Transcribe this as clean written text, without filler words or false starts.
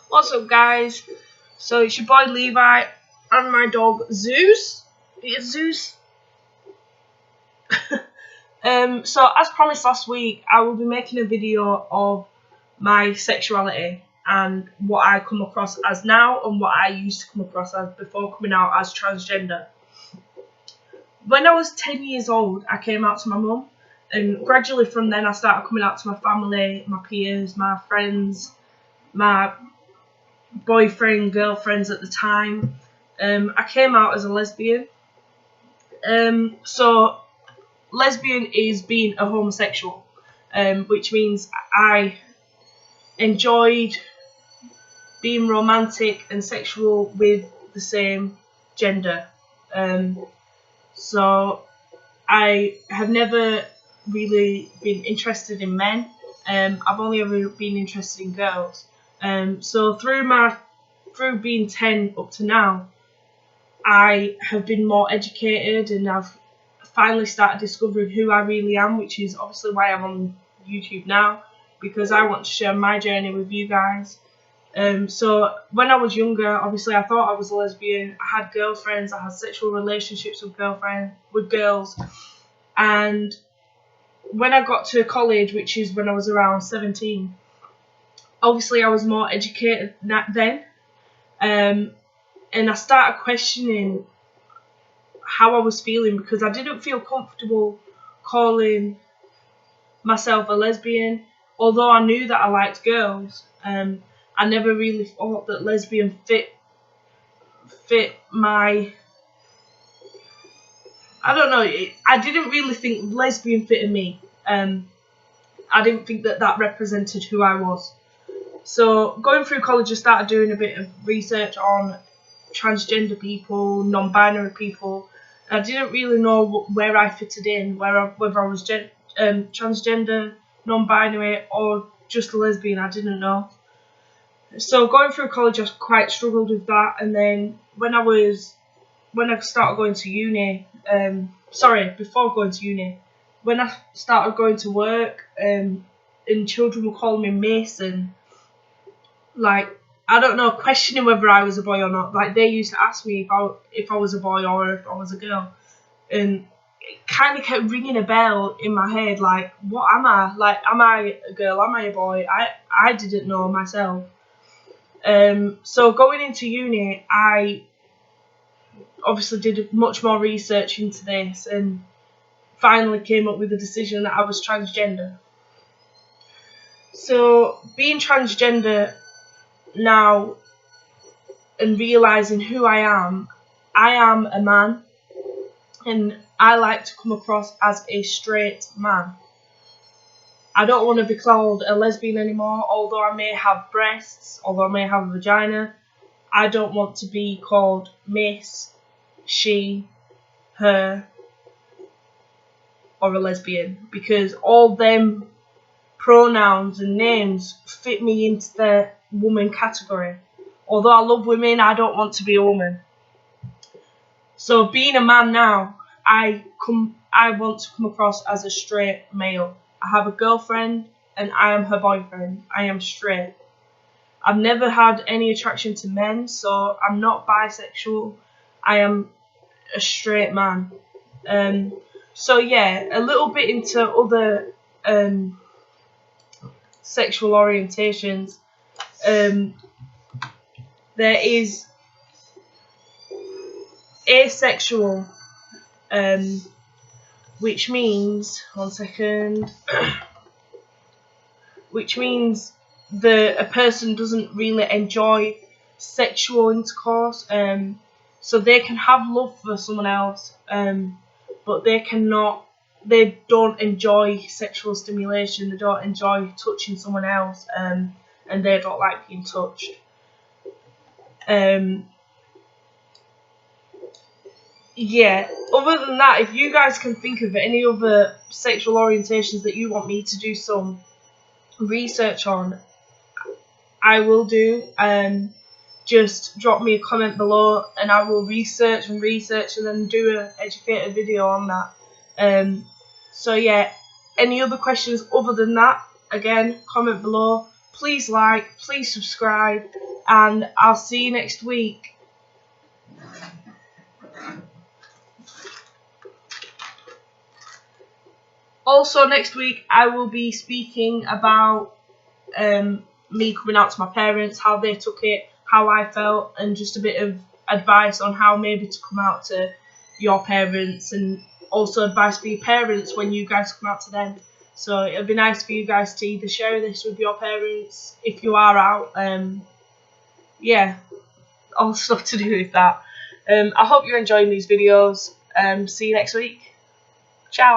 What's up, guys? So it's your boy Levi and my dog Zeus. It's Zeus. So as promised last week, I will be making a video of my sexuality and what I come across as now and what I used to come across as before coming out as transgender. When I was 10 years old, I came out to my mum, and gradually from then I started coming out to my family, my peers, my friends, my boyfriend, girlfriends at the time. I came out as a lesbian. So lesbian is being a homosexual, which means I enjoyed being romantic and sexual with the same gender. So I have never really been interested in men. I've only ever been interested in girls. So through being 10 up to now, I have been more educated and I've finally started discovering who I really am, which is obviously why I'm on YouTube now, because I want to share my journey with you guys. So when I was younger, obviously I thought I was a lesbian. I had girlfriends, I had sexual relationships with girls, and when I got to college, which is when I was around 17, obviously I was more educated then, and I started questioning how I was feeling, because I didn't feel comfortable calling myself a lesbian. Although I knew that I liked girls, I never really thought that lesbian fit my, I don't know, I didn't really think lesbian fitted me. I didn't think that represented who I was. So going through college, I started doing a bit of research on transgender people, non-binary people. I didn't really know where I fitted in, whether I was transgender, non-binary, or just a lesbian. I didn't know. So going through college, I quite struggled with that. And then when I started going to uni, before going to uni, when I started going to work, and children were calling me Miss, and like, I don't know, questioning whether I was a boy or not. Like, they used to ask me if I was a boy or if I was a girl, and it kind of kept ringing a bell in my head. Like, what am I? Like, am I a girl? Am I a boy? I didn't know myself. So going into uni, I obviously did much more research into this and finally came up with the decision that I was transgender. So being transgender now and realising who I am a man, and I like to come across as a straight man. I don't want to be called a lesbian anymore, although I may have breasts, although I may have a vagina. I don't want to be called Miss, she, her, or a lesbian, because all them pronouns and names fit me into the woman category. Although I love women, I don't want to be a woman. So being a man now, I want to come across as a straight male. I have a girlfriend and I am her boyfriend. I am straight. I've never had any attraction to men, so I'm not bisexual. I am a straight man. So yeah, a little bit into other sexual orientations. There is asexual, which means, which means a person doesn't really enjoy sexual intercourse. So they can have love for someone else, but they don't enjoy sexual stimulation. They don't enjoy touching someone else, and they don't like being touched. Yeah, other than that, if you guys can think of any other sexual orientations that you want me to do some research on, I will do. Just drop me a comment below and I will research and then do an educated video on that. So yeah, any other questions other than that, again, comment below. Please like, please subscribe, and I'll see you next week. Also next week I will be speaking about me coming out to my parents, how they took it, how I felt, and just a bit of advice on how maybe to come out to your parents, and also advice for your parents when you guys come out to them. So it'll be nice for you guys to either share this with your parents if you are out. Yeah, all stuff to do with that. I hope you're enjoying these videos. See you next week.